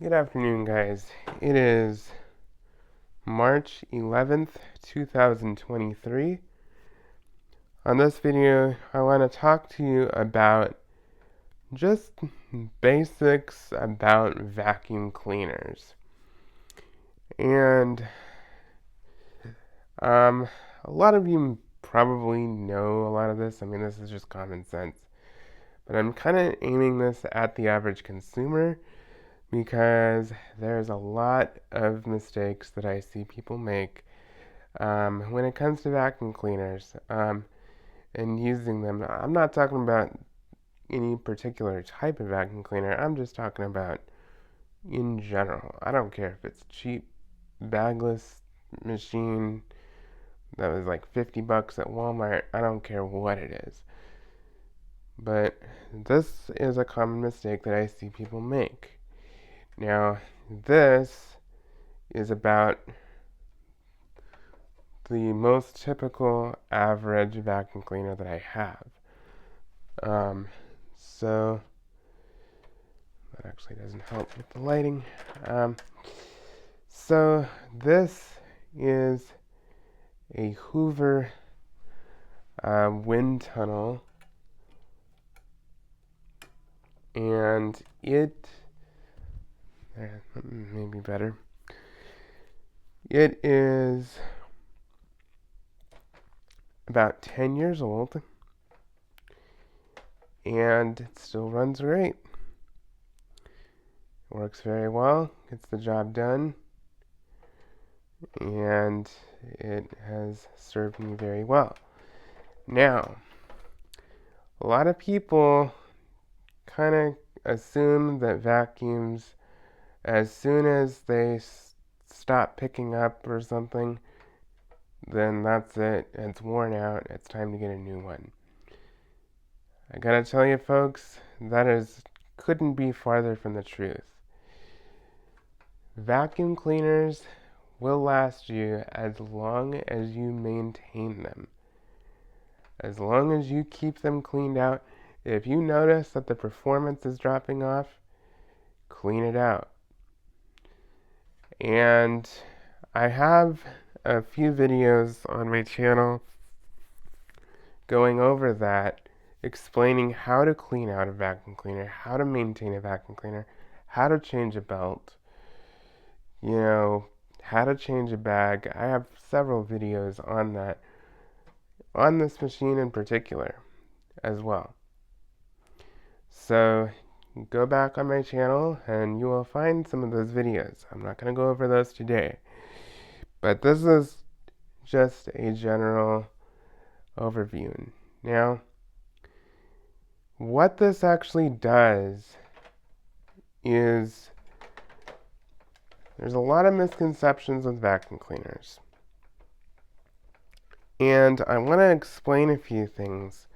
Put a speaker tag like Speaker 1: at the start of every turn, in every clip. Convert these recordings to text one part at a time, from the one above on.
Speaker 1: Good afternoon, guys. It is March 11th, 2023. On this video, I want to talk to you about just basics about vacuum cleaners. And um, a lot of you probably know a lot of this. I mean, this is just common sense. But I'm kind of aiming this at the average consumer because there's a lot of mistakes that I see people make when it comes to vacuum cleaners and using them. I'm not talking about any particular type of vacuum cleaner. I'm just talking about in general. I don't care if it's cheap, bagless machine that was like 50 bucks at Walmart. I don't care what it is. But this is a common mistake that I see people make. Now, this is about the most typical average vacuum cleaner that I have. Um, so that actually doesn't help with the lighting. So this is a Hoover wind tunnel, and it maybe better. It is about 10 years old, and it still runs great. Works very well, gets the job done, and it has served me very well. Now, a lot of people kind of assume that vacuums, as soon as they stop picking up or something, then that's it, it's worn out, it's time to get a new one. I gotta tell you folks, couldn't be farther from the truth. Vacuum cleaners will last you as long as you maintain them. As long as you keep them cleaned out. If you notice that the performance is dropping off, clean it out. And I have a few videos on my channel going over that, explaining how to clean out a vacuum cleaner, how to maintain a vacuum cleaner, how to change a belt, how to change a bag. I have several videos on that, on this machine in particular as well. So go back on my channel and you will find some of those videos. I'm not going to go over those today, but this is just a general overview. Now, what this actually does is there's a lot of misconceptions with vacuum cleaners. And I want to explain a few things.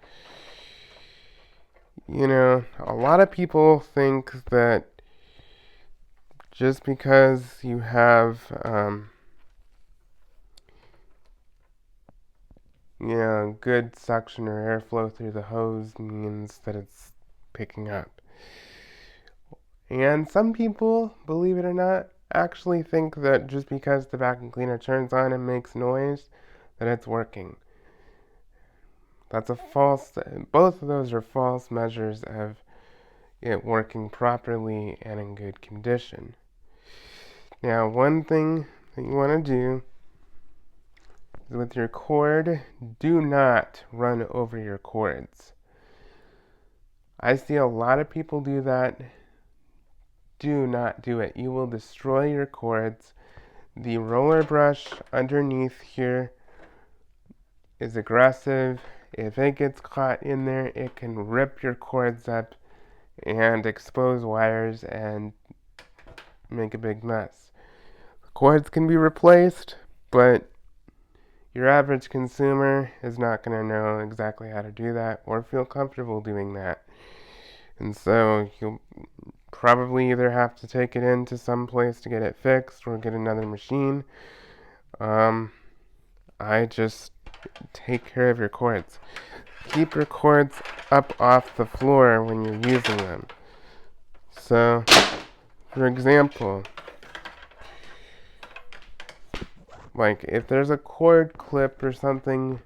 Speaker 1: A lot of people think that just because you have, good suction or airflow through the hose means that it's picking up. And some people, believe it or not, actually think that just because the vacuum cleaner turns on and makes noise, that it's working. Both of those are false measures of it working properly and in good condition. Now, one thing that you want to do is with your cord, do not run over your cords. I see a lot of people do that. Do not do it. You will destroy your cords. The roller brush underneath here is aggressive. If it gets caught in there, it can rip your cords up and expose wires and make a big mess. The cords can be replaced, but your average consumer is not going to know exactly how to do that or feel comfortable doing that. And so you'll probably either have to take it into some place to get it fixed or get another machine. I just take care of your cords. Keep your cords up off the floor when you're using them. So For example, like if there's a cord clip or something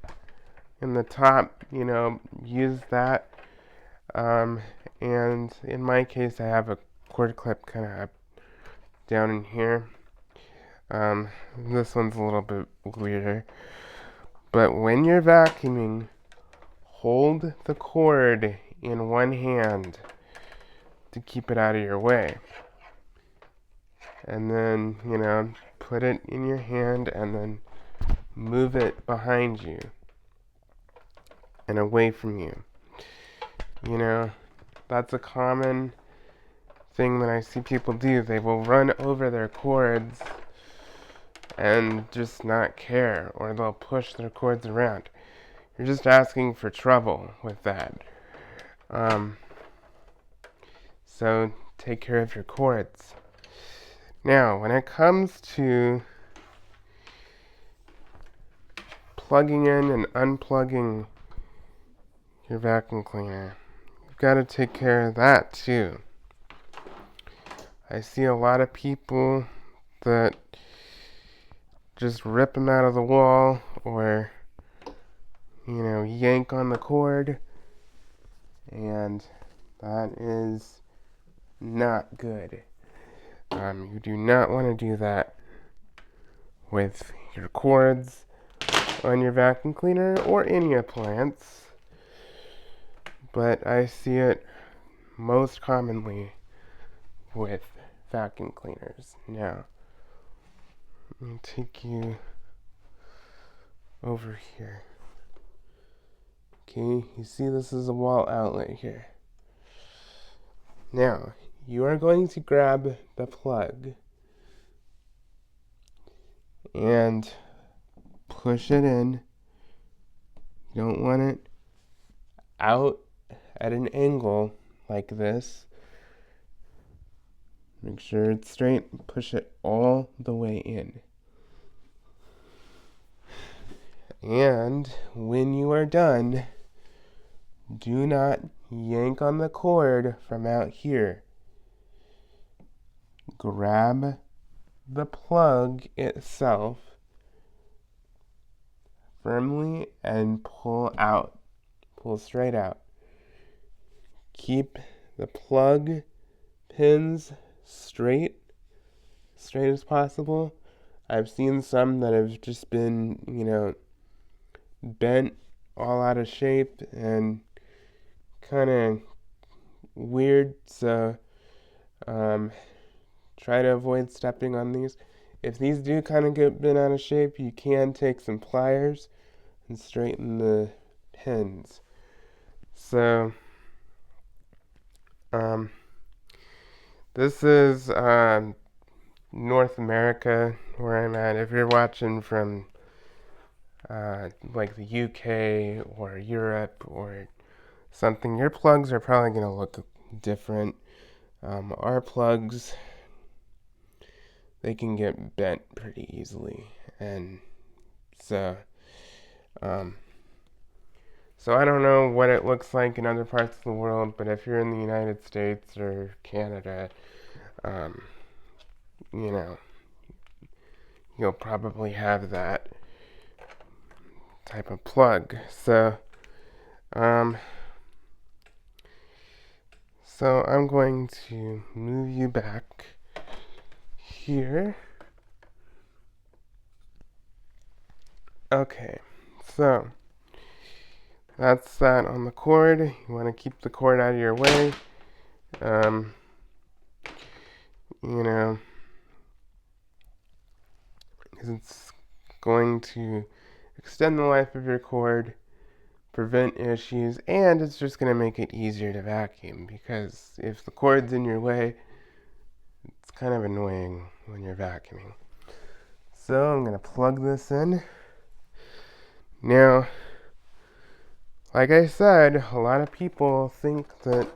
Speaker 1: in the top, use that. And in my case, I have a cord clip kind of down in here. This one's a little bit weirder. But when you're vacuuming, hold the cord in one hand to keep it out of your way. And then, put it in your hand and then move it behind you and away from you. That's a common thing that I see people do. They will run over their cords and just not care, or they'll push their cords around. You're just asking for trouble with that. So take care of your cords. Now, when it comes to plugging in and unplugging your vacuum cleaner, you've got to take care of that too. I see a lot of people that just rip them out of the wall or, yank on the cord, and that is not good. You do not want to do that with your cords on your vacuum cleaner or any appliance, but I see it most commonly with vacuum cleaners. Now, let me take you over here. Okay, you see this is a wall outlet here. Now, you are going to grab the plug and push it in. You don't want it out at an angle like this. Make sure it's straight. Push it all the way in. And when you are done, do not yank on the cord from out here. Grab the plug itself firmly and pull out. Pull straight out. Keep the plug pins straight as possible. I've seen some that have just been, bent all out of shape and kind of weird, so try to avoid stepping on these. If these do kind of get bent out of shape, you can take some pliers and straighten the pins. So this is North America where I'm at. If you're watching from like the UK or Europe or something, your plugs are probably going to look different. Our plugs, they can get bent pretty easily, and so I don't know what it looks like in other parts of the world, but if you're in the United States or Canada, you'll probably have that type of plug. So I'm going to move you back here. Okay, so that's that on the cord. You want to keep the cord out of your way. Because it's going to extend the life of your cord, prevent issues, and it's just going to make it easier to vacuum, because if the cord's in your way, it's kind of annoying when you're vacuuming. So I'm going to plug this in. Now, like I said, a lot of people think that,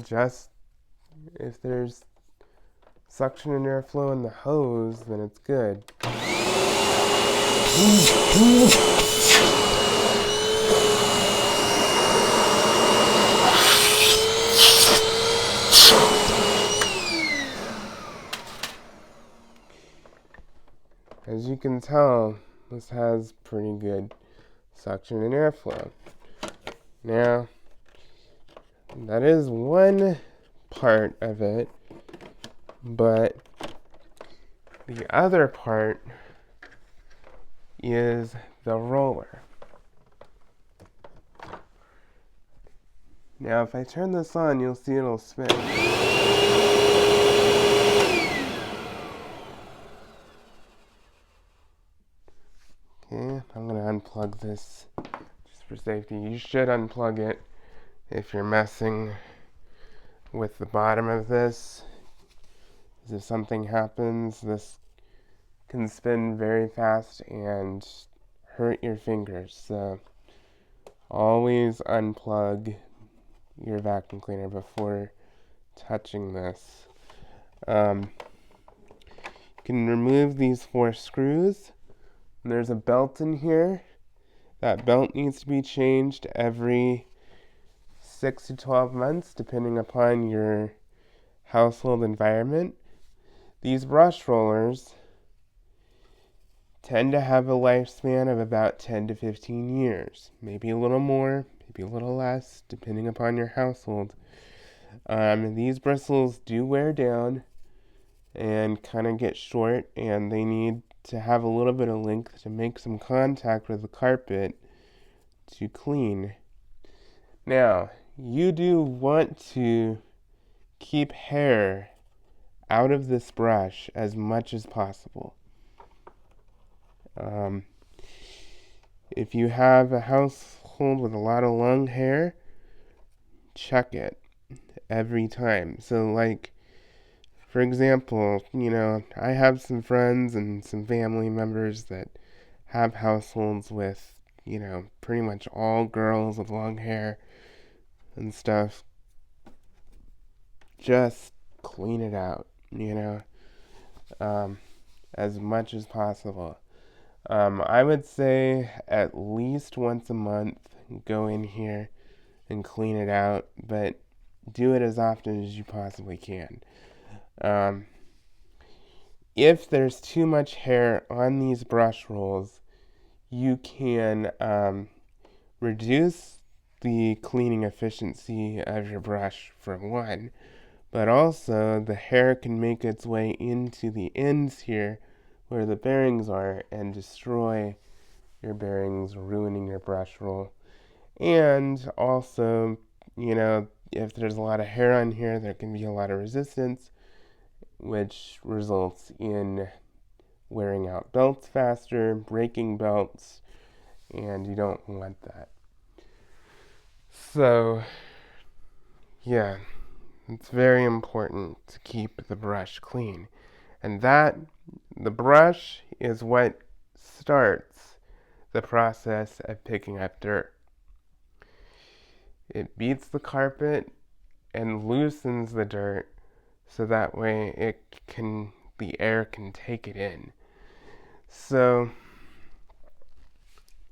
Speaker 1: just if there's suction and airflow in the hose, then it's good. As you can tell, this has pretty good suction and airflow. Now, that is one part of it, but the other part is the roller. Now, if I turn this on, you'll see it'll spin. Okay, I'm going to unplug this just for safety. You should unplug it if you're messing with the bottom of this. If something happens, this can spin very fast and hurt your fingers. So always unplug your vacuum cleaner before touching this. You can remove these 4 screws. And there's a belt in here. That belt needs to be changed every 6 to 12 months, depending upon your household environment. These brush rollers tend to have a lifespan of about 10 to 15 years. Maybe a little more, maybe a little less, depending upon your household. These bristles do wear down and kind of get short, and they need to have a little bit of length to make some contact with the carpet to clean. Now, you do want to keep hair out of this brush as much as possible. If you have a household with a lot of long hair, check it every time. So, like, for example, I have some friends and some family members that have households with, pretty much all girls with long hair and stuff. Just clean it out, as much as possible. I would say at least once a month, go in here and clean it out, but do it as often as you possibly can. If there's too much hair on these brush rolls, you can reduce the cleaning efficiency of your brush for one, but also the hair can make its way into the ends here where the bearings are and destroy your bearings, ruining your brush roll. And also, if there's a lot of hair on here, there can be a lot of resistance, which results in wearing out belts faster, breaking belts, and you don't want that. So, yeah, it's very important to keep the brush clean. And the brush is what starts the process of picking up dirt. It beats the carpet and loosens the dirt so that way the air can take it in. So,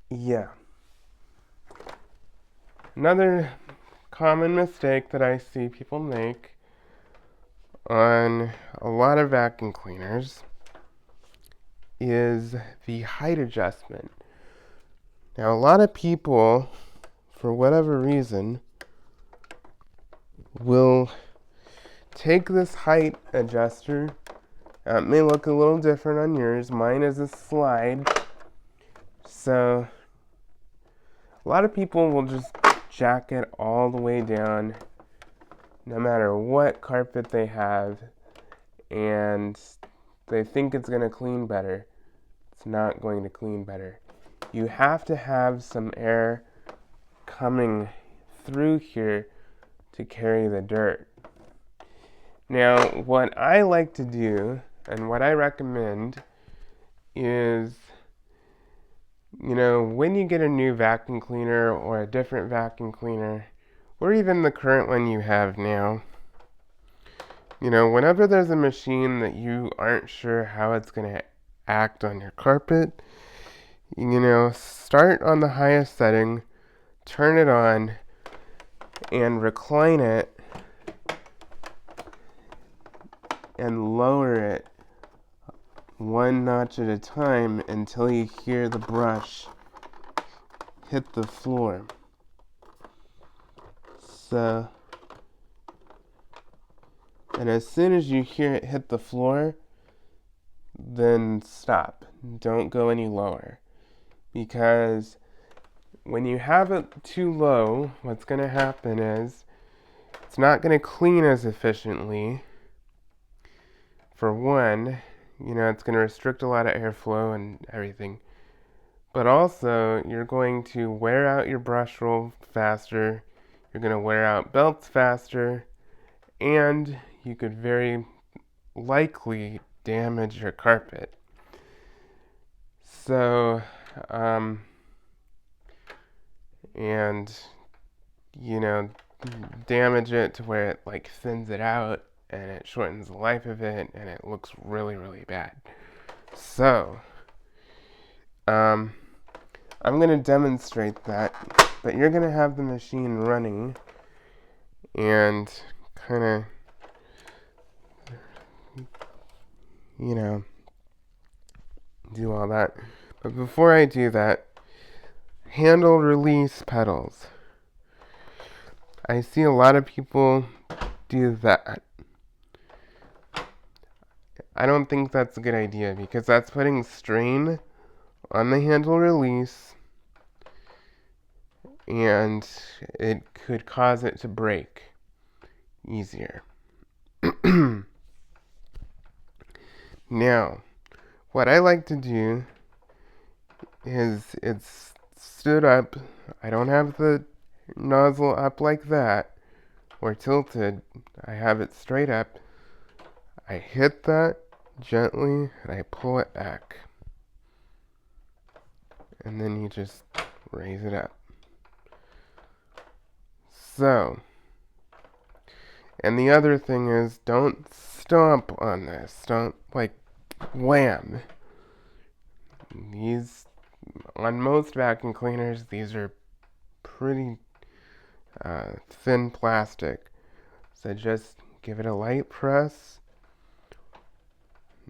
Speaker 1: yeah. Another common mistake that I see people make on a lot of vacuum cleaners is the height adjustment. Now, a lot of people, for whatever reason, will take this height adjuster. It may look a little different on yours. Mine is a slide. So, a lot of people will just jack it all the way down, no matter what carpet they have, and they think it's going to clean better. It's not going to clean better. You have to have some air coming through here to carry the dirt. Now, what I like to do, and what I recommend, is, when you get a new vacuum cleaner or a different vacuum cleaner, or even the current one you have now, whenever there's a machine that you aren't sure how it's going to act on your carpet, start on the highest setting, turn it on, and recline it, and lower it one notch at a time until you hear the brush hit the floor. So, and as soon as you hear it hit the floor, then stop. Don't go any lower. Because when you have it too low, what's going to happen is it's not going to clean as efficiently. For one, it's going to restrict a lot of airflow and everything. But also, you're going to wear out your brush roll faster. You're going to wear out belts faster. And you could very likely damage your carpet. So, and, damage it to where it like thins it out and it shortens the life of it and it looks really, really bad. So, I'm going to demonstrate that, but you're going to have the machine running and kind of, do all that. But before I do that, handle release pedals. I see a lot of people do that. I don't think that's a good idea because that's putting strain on the handle release and it could cause it to break easier. Now, what I like to do is it's stood up. I don't have the nozzle up like that or tilted. I have it straight up. I hit that gently and I pull it back. And then you just raise it up. So, and the other thing is don't stomp on this. Don't like wham. These, on most vacuum cleaners, these are pretty thin plastic. So just give it a light press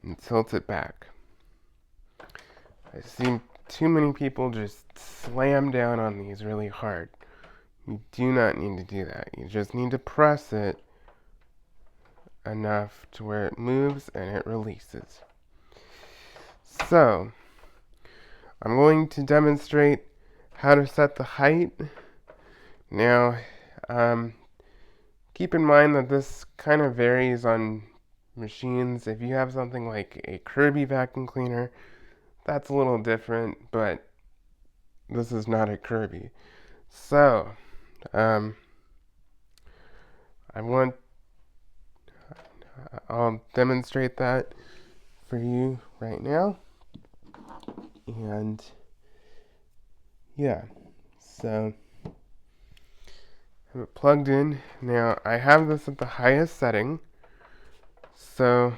Speaker 1: and tilt it back. I've seen too many people just slam down on these really hard. You do not need to do that. You just need to press it enough to where it moves and it releases. So, I'm going to demonstrate how to set the height. Now, keep in mind that this kind of varies on machines. If you have something like a Kirby vacuum cleaner, that's a little different, but this is not a Kirby. So, I'll demonstrate that for you right now. And yeah, so I have it plugged in. Now I have this at the highest setting. So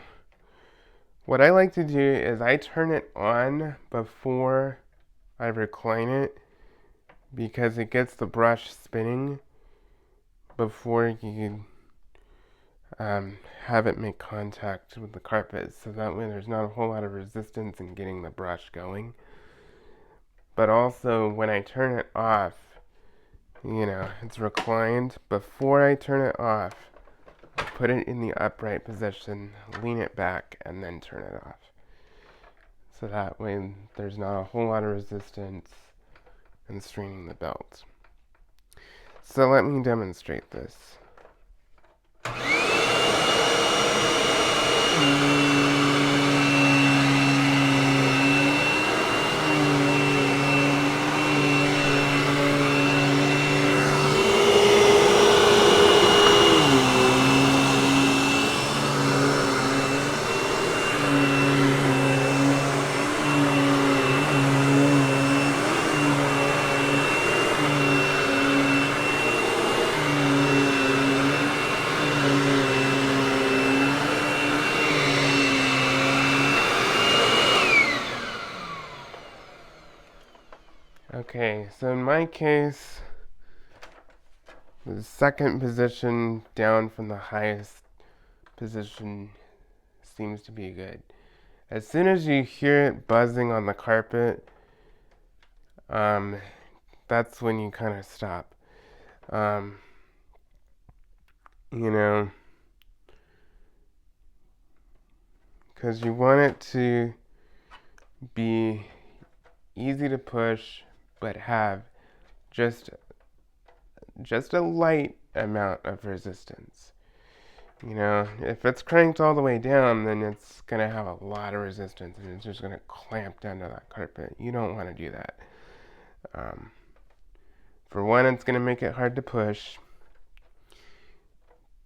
Speaker 1: what I like to do is I turn it on before I recline it because it gets the brush spinning before you have it make contact with the carpet, so that way there's not a whole lot of resistance in getting the brush going. But also when I turn it off, it's reclined. Before I turn it off, put it in the upright position, lean it back, and then turn it off. So that way there's not a whole lot of resistance in straining the belt. So let me demonstrate this. Okay, so in my case, the second position down from the highest position seems to be good. As soon as you hear it buzzing on the carpet, that's when you kind of stop. Um, you know, because you want it to be easy to push, but have just just a light amount of resistance. If it's cranked all the way down, then it's gonna have a lot of resistance, and it's just gonna clamp down to that carpet. You don't want to do that. Um, for one, it's gonna make it hard to push.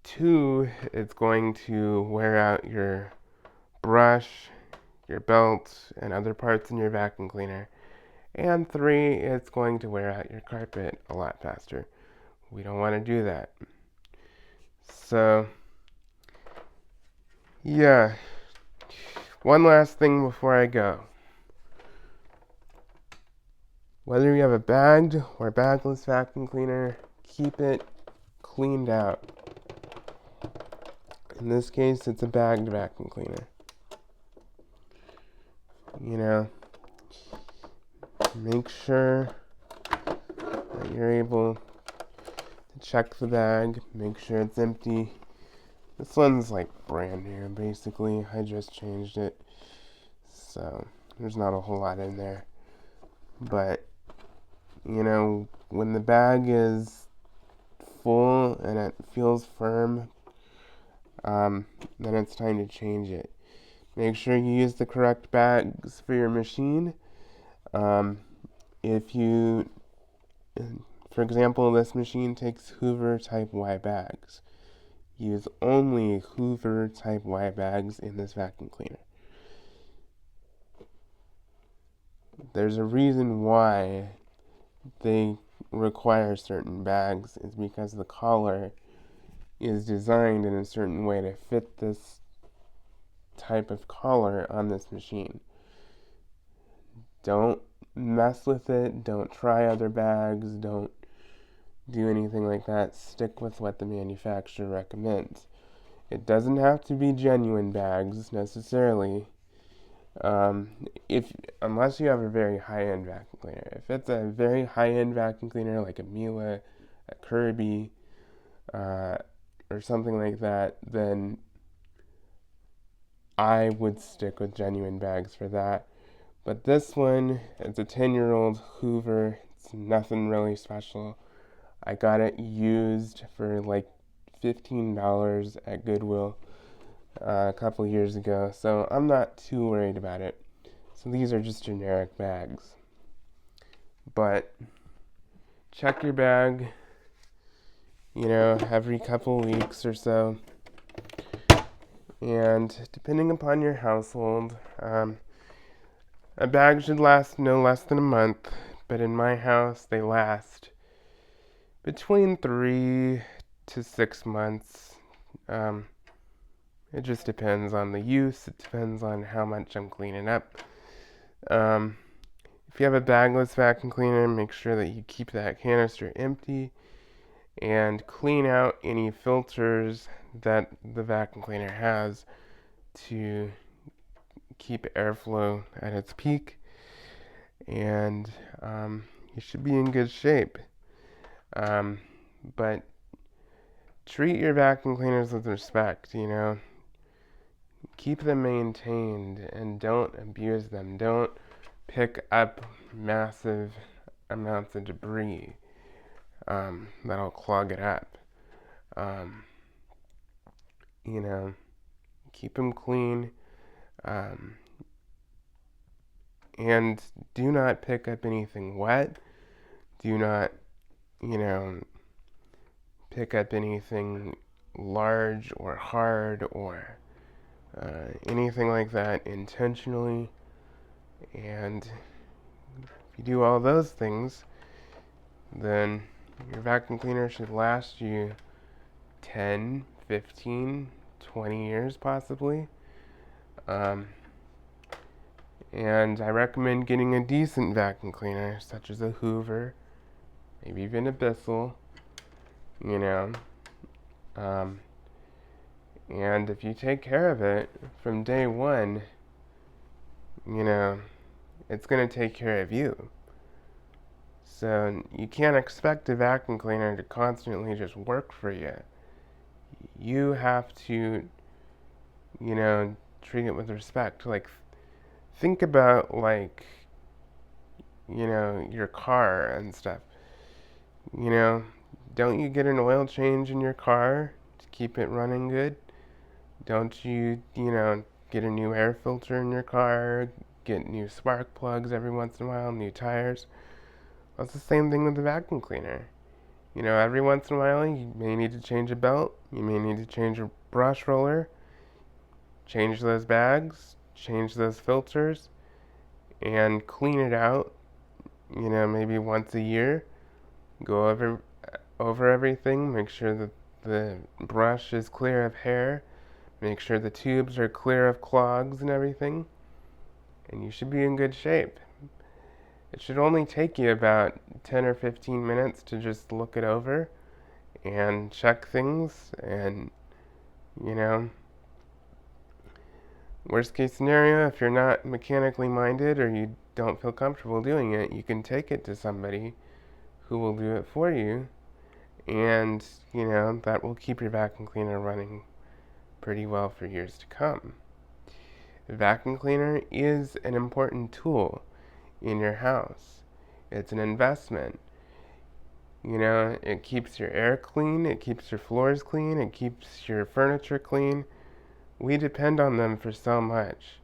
Speaker 1: Two, it's going to wear out your brush, your belt, and other parts in your vacuum cleaner. And three, it's going to wear out your carpet a lot faster. We don't want to do that. So, yeah. One last thing before I go. Whether you have a bagged or bagless vacuum cleaner, keep it cleaned out. In this case, it's a bagged vacuum cleaner. Make sure that you're able to check the bag, make sure it's empty. This one's like brand new, basically. I just changed it, so there's not a whole lot in there. But, when the bag is full and it feels firm, then it's time to change it. Make sure you use the correct bags for your machine. If you, for example, this machine takes Hoover Type Y bags. Use only Hoover Type Y bags in this vacuum cleaner. There's a reason why they require certain bags, is because the collar is designed in a certain way to fit this type of collar on this machine. Don't mess with it. Don't try other bags. Don't do anything like that. Stick with what the manufacturer recommends. It doesn't have to be genuine bags necessarily. Unless you have a very high-end vacuum cleaner. If it's a very high-end vacuum cleaner like a Miele, a Kirby, or something like that, then I would stick with genuine bags for that. But this one, it's a 10-year-old Hoover. It's nothing really special. I got it used for like $15 at Goodwill a couple years ago, so I'm not too worried about it. So these are just generic bags. But check your bag, every couple weeks or so. And depending upon your household, a bag should last no less than a month, but in my house, they last between 3 to 6 months. It just depends on the use. It depends on how much I'm cleaning up. If you have a bagless vacuum cleaner, make sure that you keep that canister empty and clean out any filters that the vacuum cleaner has to keep airflow at its peak, and you should be in good shape. But treat your vacuum cleaners with respect, Keep them maintained and don't abuse them. Don't pick up massive amounts of debris that'll clog it up. Um, Keep them clean. And do not pick up anything wet. Do not, pick up anything large or hard or anything like that intentionally. And if you do all those things, then your vacuum cleaner should last you 10, 15, 20 years possibly. And I recommend getting a decent vacuum cleaner, such as a Hoover, maybe even a Bissell, you know. And if you take care of it from day one, you know, it's going to take care of you. So you can't expect a vacuum cleaner to constantly just work for you. You have to, treat it with respect. Like, think about, like, your car and stuff. You know, don't you get an oil change in your car to keep it running good? Don't you, get a new air filter in your car, get new spark plugs every once in a while, new tires? That's the same thing with the vacuum cleaner. Every once in a while, you may need to change a belt, you may need to change a brush roller, change those bags, change those filters, and clean it out, maybe once a year. Go over everything, make sure that the brush is clear of hair, make sure the tubes are clear of clogs and everything, and you should be in good shape. It should only take you about 10 or 15 minutes to just look it over and check things, and you know, worst case scenario, if you're not mechanically minded or you don't feel comfortable doing it, you can take it to somebody who will do it for you, and that will keep your vacuum cleaner running pretty well for years to come. The vacuum cleaner is an important tool in your house. It's an investment. It keeps your air clean, it keeps your floors clean, it keeps your furniture clean. We depend on them for so much.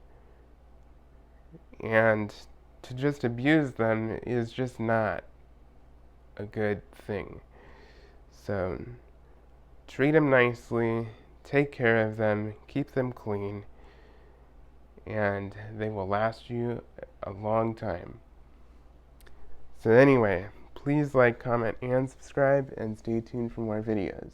Speaker 1: And to just abuse them is just not a good thing. So treat them nicely, take care of them, keep them clean, and they will last you a long time. So anyway, please like, comment, and subscribe, and stay tuned for more videos.